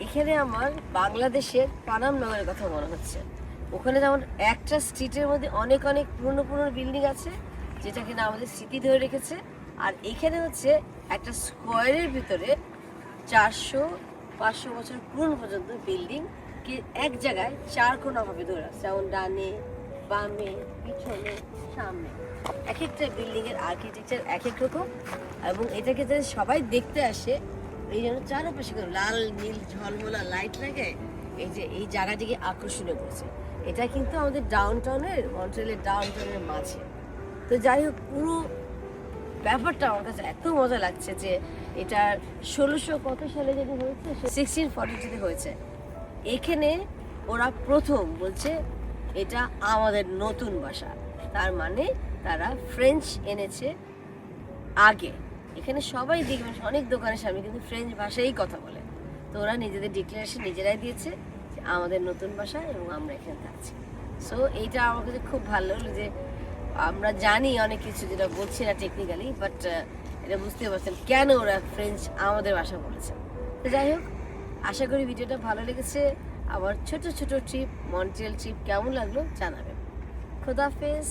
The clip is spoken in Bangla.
এখানে আমার বাংলাদেশের পানাম নগরের কথা মনে হচ্ছে। ওখানে যেমন একটা স্ট্রিটের মধ্যে অনেক অনেক পুরনো পুরনো বিল্ডিং আছে যেটা কিনা আমাদের স্মৃতি ধরে রেখেছে। আর এখানে হচ্ছে একটা স্কোয়ারের ভিতরে 400-500 বছর পুরনো পর্যন্ত বিল্ডিং কি এক জায়গায় 4 কোণাভাবে ধরে আছে, যেমন ডানে বামে পিছনে সামনে। এক একটা বিল্ডিং এর আর্কিটেকচার এক এক রকম, এবং এটাকে যে সবাই দেখতে আসে এই জন্য চারপাশে করে লাল নীল ঝলমলা লাইট লাগে। এই যে এই জায়গাটিকে আকর্ষণীয় করছে। এটা কিন্তু আমাদের ডাউনটাউনের মন্ট্রিয়ালের ডাউনটাউনের মাঝে। তো যাই হোক, পুরো ব্যাপারটা আমার কাছে এত মজা লাগছে যে এটা 1600 কত সালে যদি হয়েছে, 1642 হয়েছে। এখানে ওরা প্রথম বলছে এটা আমাদের নতুন ভাষা, তার মানে তারা ফ্রেঞ্চ এনেছে আগে। এখানে সবাই দেখবেন অনেক দোকানের সামনে কিন্তু ফ্রেঞ্চ ভাষাই কথা বলে। তো ওরা নিজেদের ডিক্লারেশন নিজেরাই দিয়েছে যে আমাদের নতুন ভাষা এবং আমরা এখানে থাকছি। সো এইটা আমার কাছে খুব ভালো লাগলো যে আমরা জানি অনেক কিছু যেটা বলছি না টেকনিক্যালি, বাট এটা বুঝতে পারছেন কেন ওরা ফ্রেঞ্চ আমাদের ভাষা বলেছে। তো যাই হোক, আশা করি ভিডিওটা ভালো লেগেছে। আমার ছোট ছোট ট্রিপ, মন্ট্রিয়াল ট্রিপ কেমন লাগলো জানাবেন। খোদাফেজ।